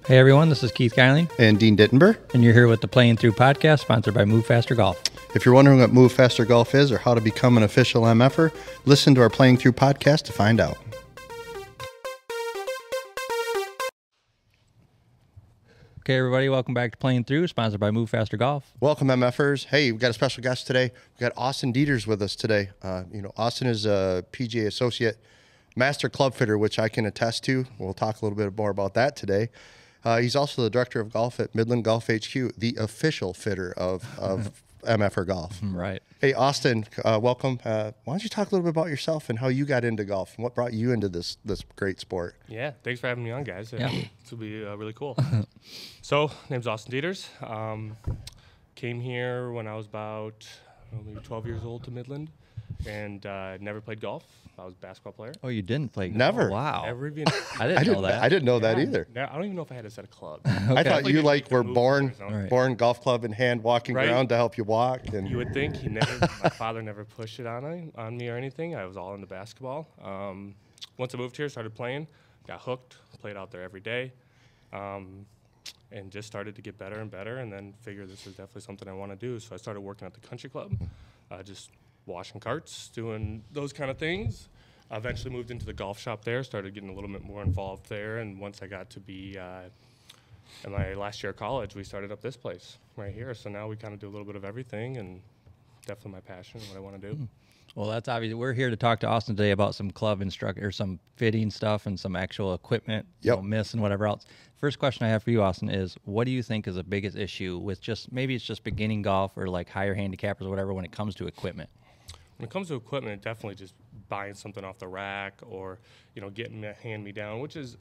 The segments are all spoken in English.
Hey everyone, this is Keith Geiling, And Dean Dittenber. and you're here with the Playing Through podcast, sponsored by Move Faster Golf. If you're wondering what Move Faster Golf is or how to become an official MFer, listen to our Playing Through podcast to find out. Okay, everybody, welcome back to Playing Through, sponsored by Move Faster Golf. Welcome, MFers. Hey, we've got a special guest today. We've got Austin Dieters with us today. Austin is a PGA Associate Master Club Fitter, which I can attest to. We'll talk a little bit more about that today. He's also the Director of Golf at Midland Golf HQ, the official fitter of MFer Golf. Right. Hey, Austin, welcome. Why don't you talk a little bit about yourself and how you got into golf and what brought you into this great sport? Yeah, thanks for having me on, guys. Yeah. This will be really cool. So, name's Austin Dieters. Came here when I was about maybe 12 years old to Midland, and never played golf. I was a basketball player. Oh, you didn't play golf? Never. Oh, wow. Never even. I didn't know that. I didn't know that either. I don't even know if I had a set of clubs. I thought you were born Right. born golf club in hand, walking Right. around to help you walk. And You would think my father never pushed it on me or anything. I was all into basketball. Once I moved here, started playing, got hooked, played out there every day, and just started to get better and better. And then figured this is definitely something I want to do. So I started working at the country club, just washing carts, doing those kind of things. I eventually moved into the golf shop there, started getting a little bit more involved there. And once I got to be in my last year of college, we started up this place right here. So now we kind of do a little bit of everything, and definitely my passion, what I want to do. Well, that's obvious. We're here to talk to Austin today about some club instructor, some fitting stuff and some actual equipment, Yep. miss and whatever else. First question I have for you, Austin, is what do you think is the biggest issue with maybe it's just beginning golf or like higher handicappers or whatever when it comes to equipment? When it comes to equipment, definitely just buying something off the rack or, getting a hand-me-down, which is,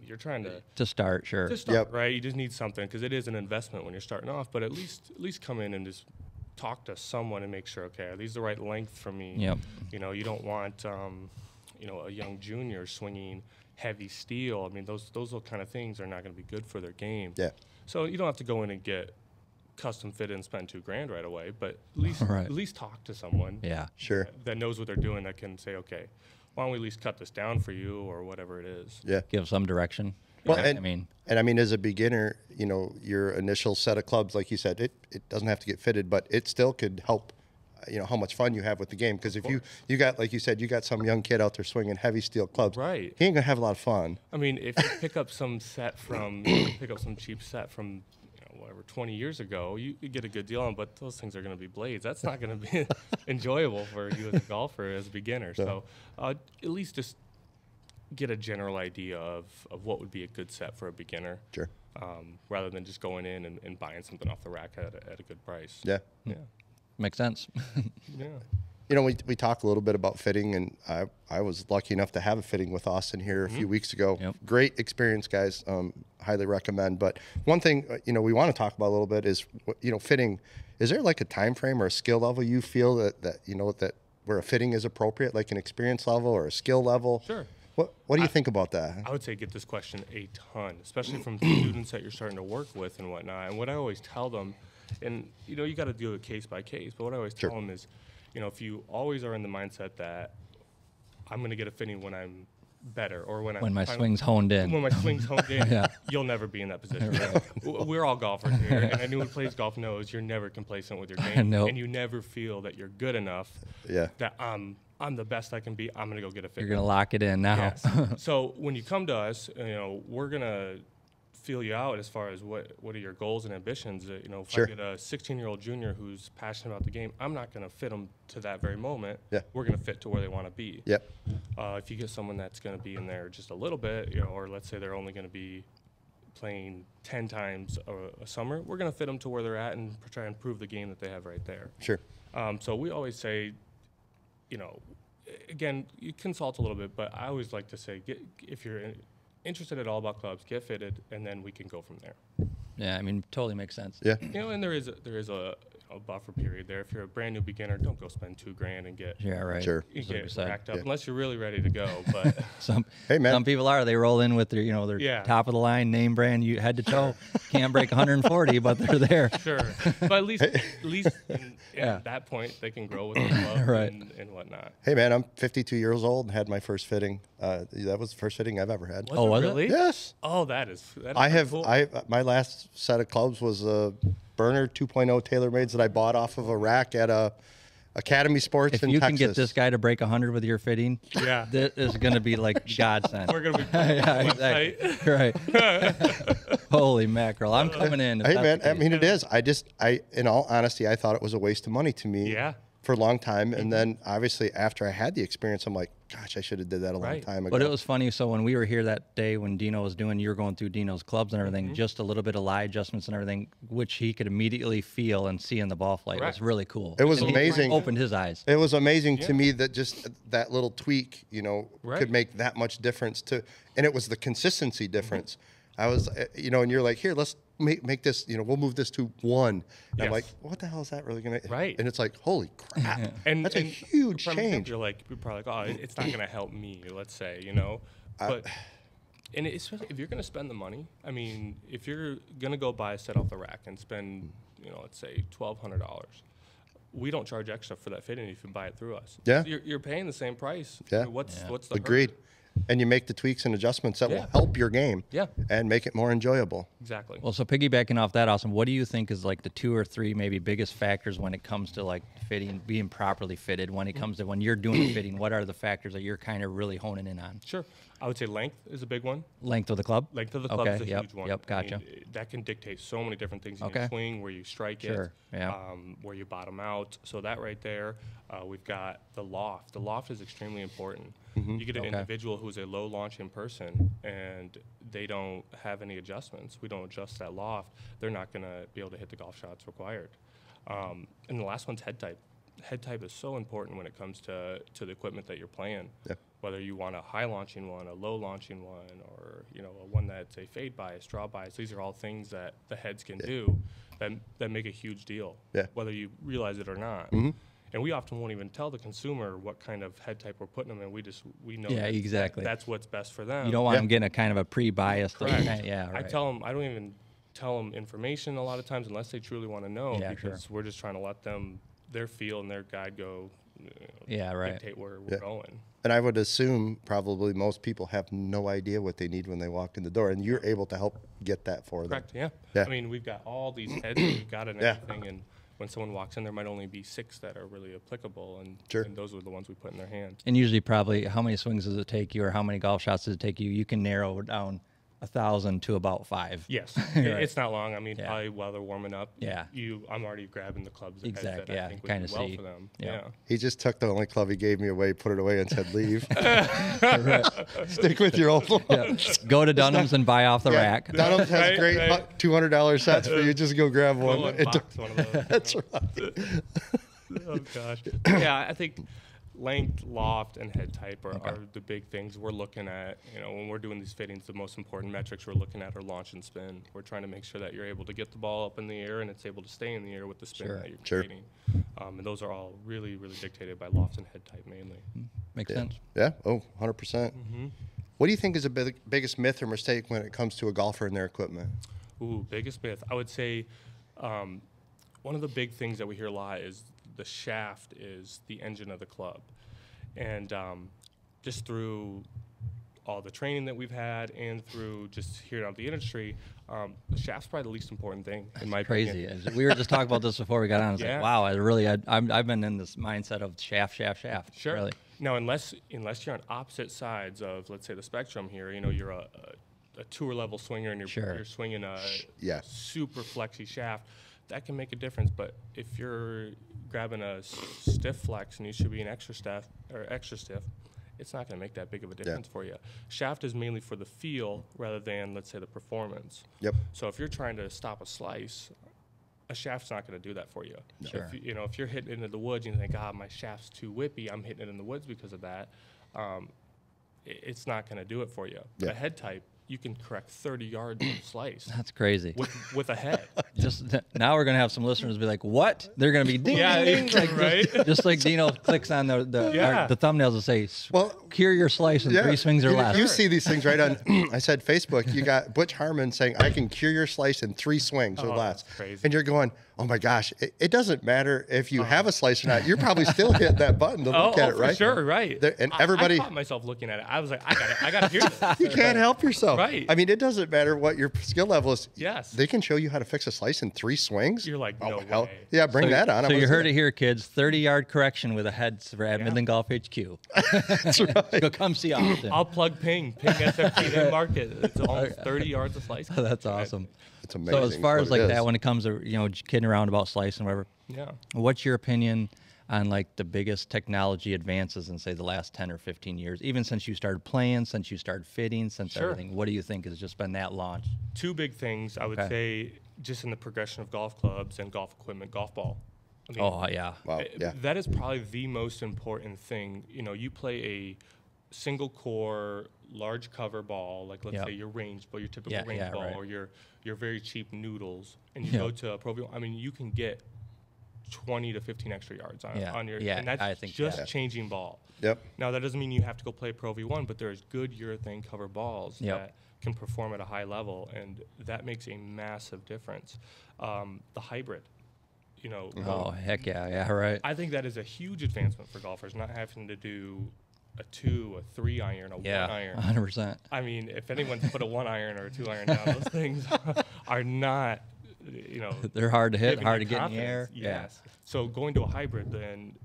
you're trying To start, sure. to start, Yep. right? You just need something because it is an investment when you're starting off, but at least come in and just talk to someone and make sure, okay, are these the right length for me? Yep. You don't want, a young junior swinging heavy steel. Those kind of things are not going to be good for their game. Yeah. So you don't have to go in and get custom fitted and spend $2,000 right away, but at least Right. at least talk to someone Yeah. Sure. that knows what they're doing, that can say, okay, why don't we at least cut this down for you or whatever it is. Yeah. Give some direction. Well, Yeah, and as a beginner, your initial set of clubs, like you said, it doesn't have to get fitted, but it still could help. How much fun you have with the game. Because if you got, like you said, you got some young kid out there swinging heavy steel clubs, Right. he ain't gonna have a lot of fun. If you pick up some cheap set from whatever 20 years ago, you get a good deal on, but those things are going to be blades. That's not going to be enjoyable for you as a golfer, as a beginner. So at least just get a general idea of what would be a good set for a beginner. Sure. Rather than just going in and buying something off the rack at a good price. Yeah. Yeah. Makes sense. Yeah. We talked a little bit about fitting, and I was lucky enough to have a fitting with Austin here a few weeks ago. Yep. Great experience, guys. Highly recommend. But one thing, we want to talk about a little bit is, fitting. Is there like a time frame or a skill level you feel that where a fitting is appropriate, like an experience level or a skill level? Sure. What do you think about that? I would say get this question a ton, especially from students that you're starting to work with and whatnot. And what I always tell them, and you got to do it case by case, but what I always tell them is, if you always are in the mindset that I'm going to get a fitting when I'm better or when my swing's honed in. When my swing's honed in, Yeah. you'll never be in that position. We're all golfers here, and anyone who plays golf knows you're never complacent with your game, Nope. and you never feel that you're good enough. Yeah. That I'm the best I can be. I'm going to go get a fitting. You're going to lock it in now. Yes. So when you come to us, we're gonna feel you out as far as what are your goals and ambitions. If Sure. I get a 16-year-old junior who's passionate about the game, I'm not gonna fit them to that very moment. Yeah. We're gonna fit to where they want to be. Yep. If you get someone that's gonna be in there just a little bit, or let's say they're only gonna be playing 10 times a summer, we're gonna fit them to where they're at and try and improve the game that they have right there. Sure. So we always say, again, you consult a little bit, but I always like to say, if you're interested at all about clubs, get fitted, and then we can go from there. Yeah, totally makes sense. Yeah. And there is a a buffer period there. If you're a brand new beginner, don't go spend $2,000 and get Yeah, right. Sure. you That's what we get said. racked up Yeah. unless you're really ready to go. But Some Hey, man. some people are. They roll in with their their Yeah. top of the line name brand, you head to toe. Can't break 140, but they're there. sure, but at least in Yeah. that point they can grow with the club Right. and whatnot. Hey, man, I'm 52 years old and had my first fitting. That was the first fitting I've ever had. Oh, was it? really? Yes. Oh, that is I have. cool. My last set of clubs was a Burner 2.0 TaylorMades that I bought off of a rack at Academy Sports If in you Texas. can get this guy to break 100 with your fitting, Yeah. this is going to be like godsend. We're gonna be Yeah, exactly. exactly. Right. Holy mackerel! I'm coming in. if Hey, that's man, the I case. mean, it is. In all honesty, I thought it was a waste of money to me. Yeah. For a long time, and then obviously after I had the experience, I'm like, gosh, I should have did that a long Right. time ago. But it was funny. So when we were here that day when Dino was doing, you were going through Dino's clubs and everything, Mm-hmm. just a little bit of lie adjustments and everything, which he could immediately feel and see in the ball flight. It was Correct. really cool. It was And he amazing. opened his eyes. It was amazing to Yeah. me that just that little tweak, Right. could make that much difference and it was the consistency difference. I was, and you're like, here, let's make this, we'll move this to 1. And I'm Yes. like, what the hell is that really going to, Right. And it's like, holy crap. And That's a and huge from change. You're like, you're probably like, oh, it's not going to help me, let's say, But and especially if you're going to spend the money, I mean, if you're going to go buy a set off the rack and spend, let's say $1,200, we don't charge extra for that fitting if you buy it through us. Yeah. You're paying the same price. Yeah. I mean, what's the Agreed. hurt? And you make the tweaks and adjustments that Yeah. will help your game Yeah. and make it more enjoyable. Exactly. Well, so piggybacking off that, Austin, what do you think is like the 2 or 3 maybe biggest factors when it comes to like fitting, being properly fitted? When it comes to when you're doing the fitting, what are the factors that you're kind of really honing in on? Sure. I would say length is a big one. Length of the club? Length of the club Okay, is a yep, huge one. yep, I mean, gotcha. that can dictate so many different things in Okay. your swing, where you strike Sure, it, yeah. where you bottom out. So that right there, we've got the loft. The loft is extremely important. You get an Okay. individual who's a low launching person and they don't have any adjustments. We don't adjust that loft. They're not going to be able to hit the golf shots required. And the last one's head type. Head type is so important when it comes to the equipment that you're playing. Yeah. Whether you want a high launching one, a low launching one, or a one that's a fade bias, draw bias. These are all things that the heads can do that make a huge deal. Yeah. Whether you realize it or not. And we often won't even tell the consumer what kind of head type we're putting them in. We know Yeah, that exactly. that's what's best for them. You don't want Yeah. them getting a kind of a pre-biased. Correct. Yeah, right. I tell them, I don't even tell them information a lot of times unless they truly want to know, Yeah, because sure. we're just trying to let them, their feel and their guide go, Yeah, right. dictate where we're Yeah. going. And I would assume probably most people have no idea what they need when they walk in the door, and you're able to help get that for them. Correct, yeah. Yeah. I mean, we've got all these heads that we've got and Yeah. everything, and when someone walks in, there might only be 6 that are really applicable, and, Sure. and those are the ones we put in their hand. And usually, probably, how many swings does it take you, or how many golf shots does it take you? You can narrow it down 1,000 to about 5. Yes, Right. it's not long. I mean, Yeah. probably while they're warming up, Yeah. I'm already grabbing the clubs that Exactly, yeah, I think would kinda do well see. for them. Yeah. Yeah. He just took the only club he gave me away, put it away, and said, "Leave. Stick with your old one." Yeah. Go to Dunham's and buy off the Yeah, rack. Dunham's has Right, great right. $200 sets for you. Just go grab Go one. unbox one of those. That's right. Oh gosh. Yeah, I think length, loft, and head type are the big things we're looking at. When we're doing these fittings, the most important metrics we're looking at are launch and spin. We're trying to make sure that you're able to get the ball up in the air and it's able to stay in the air with the spin Sure. that you're Sure. creating. And those are all really, really dictated by loft and head type mainly. Makes Yeah. sense. Yeah. Oh, 100%. What do you think is the biggest myth or mistake when it comes to a golfer and their equipment? Ooh, biggest myth. I would say one of the big things that we hear a lot is the shaft is the engine of the club. And just through all the training that we've had and through just hearing out the industry, the shaft's probably the least important thing in my Crazy. opinion. We were just talking about this before we got on. I was Yeah. like, wow, I've been in this mindset of shaft. Sure. Really. Now, unless you're on opposite sides of, let's say, the spectrum here, you're a tour level swinger and Sure. you're swinging a Yeah. super flexy shaft, that can make a difference. But if you're grabbing a stiff flex and you should be an extra stiff, it's not going to make that big of a difference for you. Shaft is mainly for the feel rather than, let's say, the performance. Yep. So if you're trying to stop a slice, a shaft's not going to do that for you. Sure. If you're hitting into the woods and you think, my shaft's too whippy, I'm hitting it in the woods because of that, it's not going to do it for you. Yeah. A head type you can correct 30 yards of slice That's crazy. with a head. Just now we're gonna have some listeners be like, "What?" They're gonna be ding, Yeah, ding, ding, like, right? just like Dino clicks on the Yeah. the thumbnails and say, Well, cure your slice in 3 swings or you, less." You see these things right on. I said Facebook. You got Butch Harmon saying, "I can cure your slice in 3 swings or Oh, less," that's crazy. and you're going, "Oh my gosh!" It doesn't matter if you have a slice or not. You're probably still hitting that button to look at it, for right? sure, right. And everybody, I caught myself looking at it. I was like, I gotta hear this. you can't help yourself. Right. I mean, it doesn't matter what your skill level is. Yes. They can show you how to fix a slice in 3 swings. You're like, no hell, way. yeah, bring that on. So you heard it here, kids. 30-yard correction with a head at Midland Golf HQ. That's right. Go come see Austin. I'll plug Ping SFP in market. It's almost 30 yards of slice. That's awesome. It's amazing. So as far as what it like is. that, when it comes to kidding around about slice and whatever, Yeah. what's your opinion on like the biggest technology advances in say the last 10 or 15 years, even since you started playing, since you started fitting, since Sure. everything? What do you think has just been that launch? Two big things I would Okay. say just in the progression of golf clubs and golf equipment, golf ball. I mean, Oh yeah, Wow. Yeah. That is probably the most important thing. You play a single core, large cover ball, like let's Yep. say your range ball, your typical Yeah, range yeah, ball, right. or your very cheap noodles, and you Yep. go to a pro. I mean, you can get 20 to 15 extra yards on, Yeah, on your, yeah, and that's I think just that- changing ball. Yep. Now that doesn't mean you have to go play Pro V1, but there's good urethane cover balls Yep. that can perform at a high level, and that makes a massive difference. The hybrid, Oh heck yeah, right. I think that is a huge advancement for golfers, not having to do a 2, a 3 iron, a 1 Yeah, iron. 100%. I mean, if anyone's put a 1 iron or a 2 iron down, those things are not, They're hard to hit, giving hard to you get in the air. confidence. Yes. So going to a hybrid then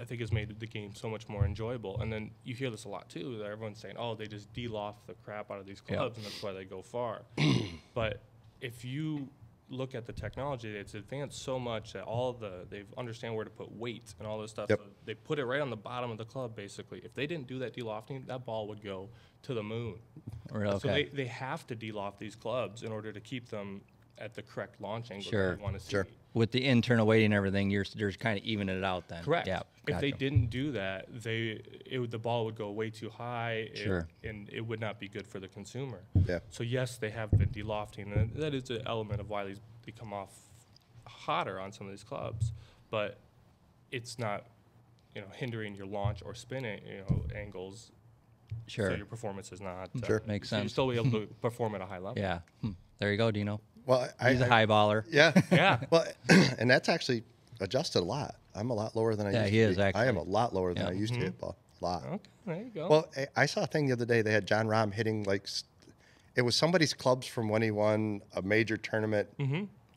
I think has made the game so much more enjoyable. And then you hear this a lot too, that everyone's saying, oh, they just de-loft the crap out of these Yeah. clubs and that's why they go far. But if you look at the technology, it's advanced so much that they understand where to put weight and all this stuff. Yep. So they put it right on the bottom of the club basically. If they didn't do that de-lofting, that ball would go to the moon. Really, So okay. they have to de-loft these clubs in order to keep them at the correct launch angle Sure. that you want to see. Sure. With the internal weighting and everything, you're kind of evening it out then. Correct. Yeah. If they gotcha. didn't do that, the ball would go way too high, Sure. and it would not be good for the consumer. Yeah. So yes, they have been de-lofting, and that is an element of why they come off hotter on some of these clubs. But it's not, hindering your launch or spin angles. Sure. So your performance is not. Sure. Makes so you're sense. still be able to perform at a high level. Yeah. There you go, Dino. Well, He's a high baller. Yeah. Yeah. Well, and that's actually adjusted a lot. I'm a lot lower than I Yeah, used he to is, be. I am actually. a lot lower than Yeah. I used to hit ball. A lot. Okay, there you go. Well, I saw a thing the other day. They had John Rahm hitting it was somebody's clubs from when he won a major tournament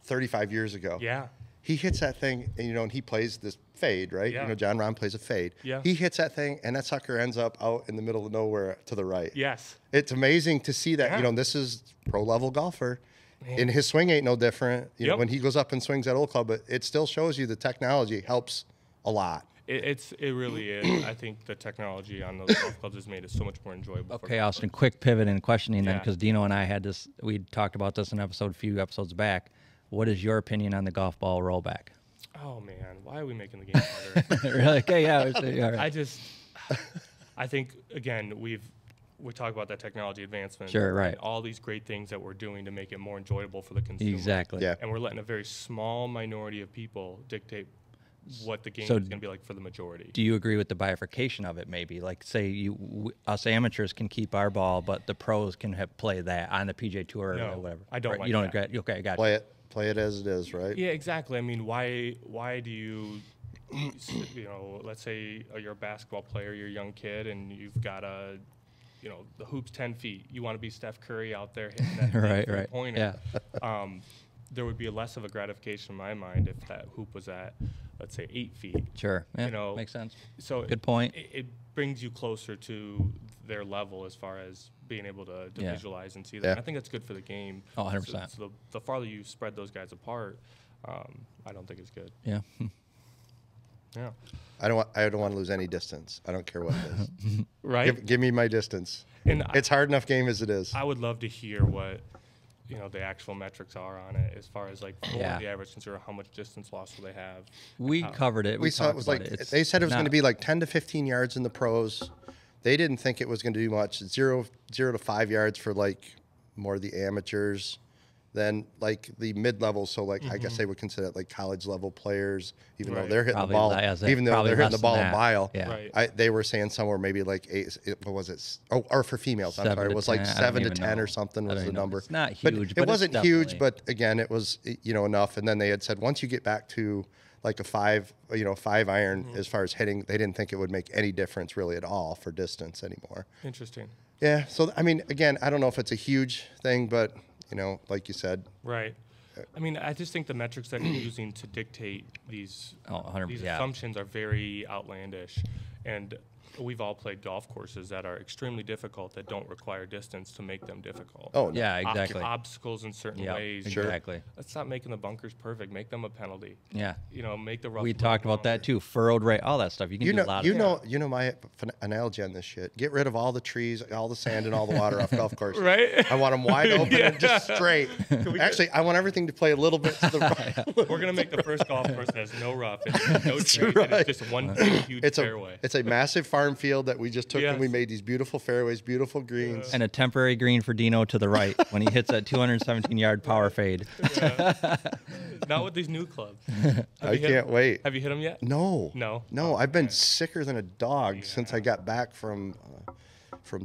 35 years ago. yeah. He hits that thing, and and he plays this fade, right? Yeah. John Rahm plays a fade. Yeah. He hits that thing, and that sucker ends up out in the middle of nowhere to the right. Yes. It's amazing to see that. Yeah. This is pro level golfer, and his swing ain't no different. You know, Yep. when he goes up and swings that old club, but it still shows you the technology helps a lot. It really is. I think the technology on those golf clubs has made it so much more enjoyable. for Okay, golfers. Austin, quick pivot in questioning then, Yeah. because Dino and I we talked about this in a few episodes back. What is your opinion on the golf ball rollback? Oh man, why are we making the game harder? Really? Okay, yeah. All right. I think again we talk about that technology advancement. Sure, right. And all these great things that we're doing to make it more enjoyable for the consumer. Exactly. Yeah. And we're letting a very small minority of people dictate what the game So is going to be like for the majority. Do you agree with the bifurcation of it? Maybe like say us amateurs can keep our ball, but the pros can play that on the PGA Tour No, or whatever. I don't Right, like you don't that. agree? Okay, I got Play it as it is, right? Yeah, exactly. I mean, why do you, let's say you're a basketball player, you're a young kid, and you've got the hoop's 10 feet. You want to be Steph Curry out there hitting that Right, big right. three-pointer. There would be less of a gratification in my mind if that hoop was at, let's say, 8 feet. Sure. Yeah, You know, makes sense. So Good point. It brings you closer to their level as far as being able to Yeah. visualize and see that. Yeah. And I think that's good for the game. Oh, 100%. So the farther you spread those guys apart, I don't think it's good. Yeah. Yeah. I don't want to lose any distance. I don't care what it is. Right. Give me my distance. And It's hard enough game as it is. I would love to hear what the actual metrics are on it as far as like what Yeah. would the average consider, how much distance loss will they have. We covered it. we saw it talked was about like It's they said it was going to not- be like 10 to 15 yards in the pros. They didn't think it was going to do much. 0 to 5 yards for like more the amateurs than like the mid levels. So like I guess they would consider it like college level players, even though Right. they're hitting Probably the ball, less- even though probably they're hitting the less ball than a that. mile. Yeah. Right. They were saying somewhere maybe like eight. What was it? Oh, or for females, I'm 7 sorry, it to was 10. like I don't 7 to even 10 know. or something I was don't the even know. number. It's not But huge, it but it's wasn't huge, definitely- but again, it was enough. And then they had said once you get back to like a 5 iron as far as hitting, they didn't think it would make any difference really at all for distance anymore. Interesting. Yeah. So I mean, again, I don't know if it's a huge thing, but like you said, Right. I mean, I just think the metrics that you're using to dictate these Oh, 100%, these yeah. assumptions are very outlandish, and we've all played golf courses that are extremely difficult that don't require distance to make them difficult. Oh, no. Yeah, exactly. Obstacles in certain Yeah, ways. exactly. Let's stop making the bunkers perfect. Make them a penalty. Yeah. Make the rough. We a little talked about that longer. too. Furrowed right, all that stuff. You can do a lot of my analogy on this shit. Get rid of all the trees, all the sand, and all the water off golf courses. Right? I want them wide open and just straight. Actually, I want everything to play a little bit to the right. We're gonna make the first golf course that has no rough, and no trees, and right. it's just one big, huge It's fairway. a massive farm field that we just took and we Yes. made these beautiful fairways, beautiful greens. and a temporary green for Dino to the right when he hits that 217-yard power fade. Not with these new clubs. I can't wait. Have you hit them yet? No. No? No, I've been sicker than a dog since I got back from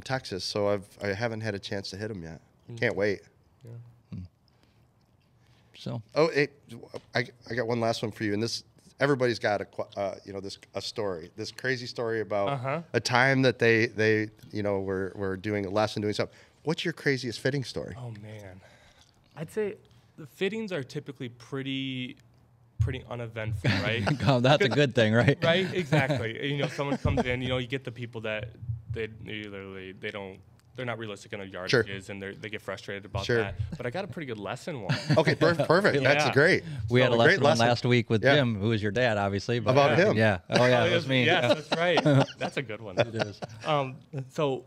Texas, so I haven't had a chance to hit them yet. Can't wait. So Oh, I got one last one for you, and this everybody's got a story, this crazy story about a time that they were doing a lesson, doing something. What's your craziest fitting story? Oh man, I'd say the fittings are typically pretty uneventful, right? that's a good thing, right? Right, exactly. Someone comes in, you get the people that they're not realistic on their Sure. yardages, and they get frustrated about Sure. that. But I got a pretty good lesson one. Okay, perfect. That's Yeah. great. We had a great lesson last week with Yeah. Jim, who was your dad, obviously. But About him. Yeah. Oh, yeah, it was me. Yes, that's right. That's a good one. It is. So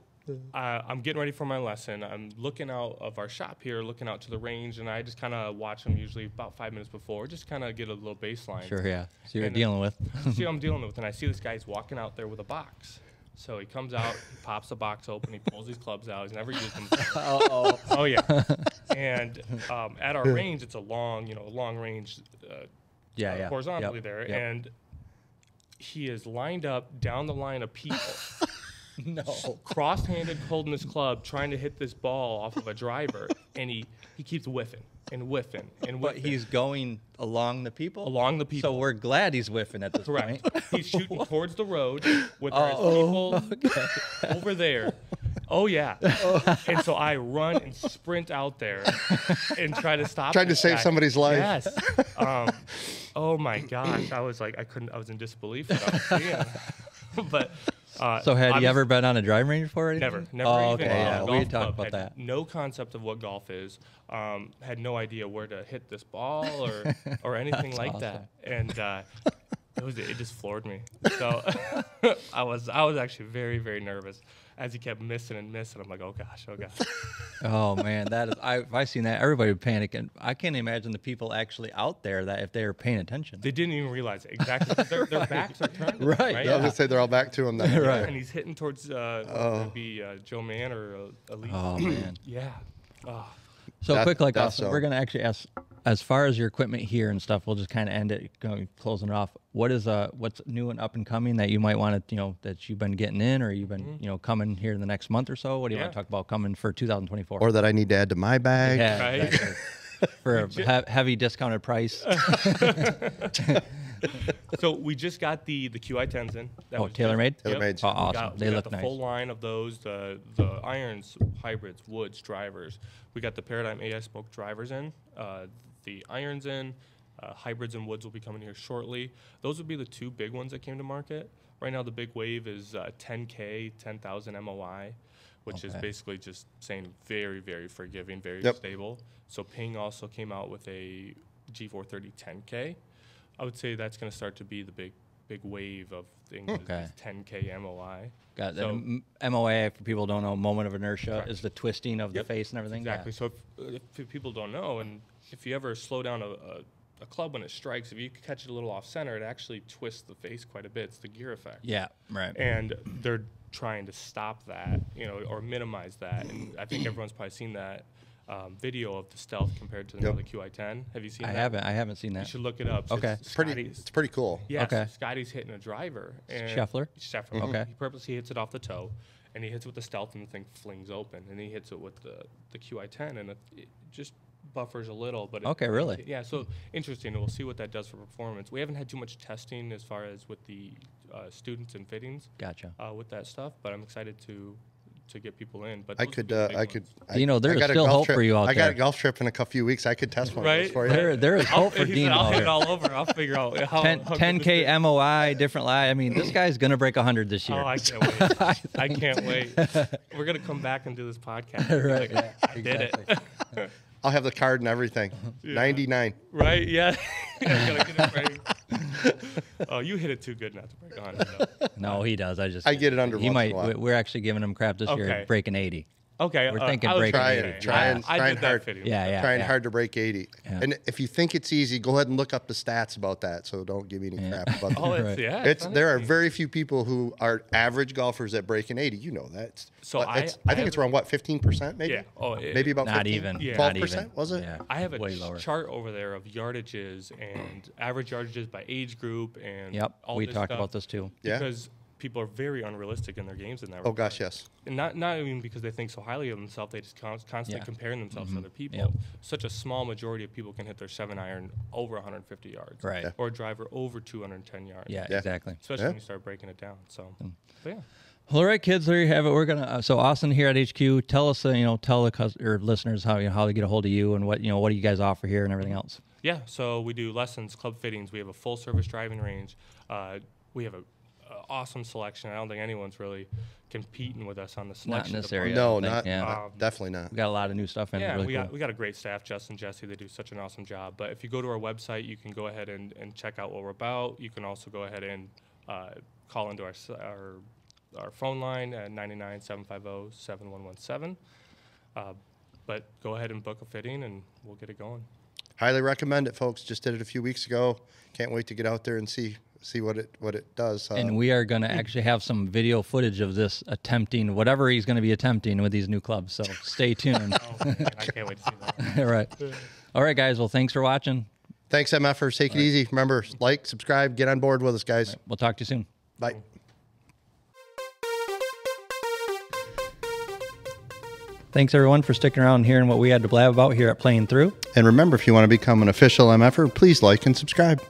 I'm getting ready for my lesson. I'm looking out of our shop here, looking out to the range, and I just kind of watch them usually about 5 minutes before, just kind of get a little baseline. Sure, yeah. So you're And, dealing with. See what I'm dealing with, and I see this guy's walking out there with a box. So he comes out, he pops the box open, he pulls these clubs out. He's never used them. Oh yeah. And at our range, it's a long range. Yeah. Horizontally Yep, there, yep. and he is lined up down the line of people, No. cross-handed, holding this club, trying to hit this ball off of a driver, and he keeps whiffing and whiffing and But whiffing. he's going along the people? Along the people. So we're glad he's whiffing at this Correct. point. He's shooting towards the road with there's people over there. Oh yeah. And so I run and sprint out there and try to stop. Trying to this save guy. somebody's life. Yes. Oh my gosh, I was like, I was in disbelief what I was seeing. But So had you obviously- ever been on a driving range before? Or anything? Never Oh, even okay, been yeah. to a We golf talked club, about had that. no concept of what golf is, had no idea where to hit this ball or anything like that, and it just floored me. So I was actually very, very nervous as he kept missing and missing. I'm like, oh gosh. Oh man, that is. If I seen that, everybody would panic, and I can't imagine the people actually out there that if they were paying attention. They didn't even realize it. Exactly. 'Cause their backs are turned. to them, Right, I yeah. was gonna say they're all back to him. Then. Right. And he's hitting towards whether it be Joe Mann or Elite. Oh man. Yeah. Oh. So That- quick, like that's Austin, so. we're gonna actually ask, as far as your equipment here and stuff. We'll just kind of end it, closing it off. What's new and up and coming that you might want to, that you've been getting in, or you've been, coming here in the next month or so? What do you want Yeah. to talk about coming for 2024? Or that I need to add to my bag. yeah, Right. exactly. For a heavy discounted price. So we just got the QI10s in. That Oh, was TaylorMade? Yep. TaylorMade. Oh, We awesome. got- They we got look the nice. full line of those, the irons, hybrids, woods, drivers. We got the Paradigm AI Smoke drivers in, the irons in, hybrids and woods will be coming here shortly. Those would be the two big ones that came to market. Right now, the big wave is 10K, 10,000 MOI, which is Okay. basically just saying very, very forgiving, very Yep. stable. So Ping also came out with a G430 10K. I would say that's going to start to be the big wave of things. is Okay. these 10K MOI. Got that. So- MOA, for people who don't know, moment of inertia Correct. is the twisting of the Yep, face and everything. Exactly. So if people don't know, and if you ever slow down a club when it strikes, if you catch it a little off center, it actually twists the face quite a bit. It's the gear effect. Yeah. Right. And they're trying to stop that, or minimize that. And I think everyone's probably seen that video of the Stealth compared to the Yep. other QI10. Have you seen I that? haven't seen You that. should look it up. So Okay. It's pretty cool. Yeah, Okay. Scotty's hitting a driver. And Scheffler? Scheffler. Okay. He purposely hits it off the toe, and he hits it with the Stealth, and the thing flings open. And he hits it with the QI10, and it just buffers a little. But Okay, really? Yeah, so interesting. We'll see what that does for performance. We haven't had too much testing as far as with the students and fittings Gotcha. with that stuff, but I'm excited to get people in. But I those would could, be the big I could. ones. I- You know, there's I got a still golf hope trip. for you out I got a there. golf trip in a few weeks. I could test one of those Right? for you. There is hope for He Dean said, I'll out hit it there. all over. I'll figure out how 10K MOI, different lie. I mean, this guy's gonna break 100 this year. Oh, I can't wait. I can't wait. We're going to come back and do this podcast. Right, yeah, I did it. I'll have the card and everything. 99. Right? Yeah. I'm gonna get it right. Oh, you hit it too good not to break 100. though. No, he does. I get it under He once in might. a while. We're actually giving him crap this year, Okay. breaking 80. Okay. We're thinking I was breaking gonna 80. say, Trying- I trying did that hard. fitting. Yeah, yeah. Trying hard to break 80. Yeah. And if you think it's easy, go ahead and look up the stats about that. So don't give me any crap about that. Oh, it's, Right. yeah. It's not there are easy. very few people who are average golfers that break an 80. You know that. So What, I it's, I think it's around what 15% maybe. Yeah. Oh, maybe about Not 15? even. Yeah. 12% Not even. was it? Yeah. I have a way lower. chart over there of yardages and average yardages by age group and Yep. all We this talked stuff about this too. Yeah. because people are very unrealistic in their games in that Oh regard. gosh, yes. And not even because they think so highly of themselves, they just constantly Yeah. comparing themselves to other people. Yep. Such a small majority of people can hit their 7-iron over 150 yards, Right. Yeah. or a driver over 210 yards. Yeah, Yeah. exactly. Especially Yeah. when you start breaking it down. So, but yeah. Well, all right, kids, there you have it. We're gonna. So Austin here at HQ, tell us, tell the or listeners how how they get a hold of you and what what do you guys offer here and everything else. Yeah, so we do lessons, club fittings. We have a full service driving range. We have a awesome selection. I don't think anyone's really competing with us on the selection. Not in this department. area. I No, don't think, not yeah. definitely not. We got a lot of new stuff in. Yeah, really we cool. got a great staff, Justin, Jesse. They do such an awesome job. But if you go to our website, you can go ahead and check out what we're about. You can also go ahead and call into our phone line at 99750-7117. But go ahead and book a fitting, and we'll get it going. Highly recommend it, folks. Just did it a few weeks ago. Can't wait to get out there and see what it does. And we are going to actually have some video footage of this attempting whatever he's going to be attempting with these new clubs. So stay tuned. Oh, man, I can't wait to see that. All right. All right, guys. Well, thanks for watching. Thanks, MFers. Take it easy. Remember, like, subscribe, get on board with us, guys. We'll talk to you soon. Bye. Thanks, everyone, for sticking around and hearing what we had to blab about here at Playing Through. And remember, if you want to become an official MFer, please like and subscribe.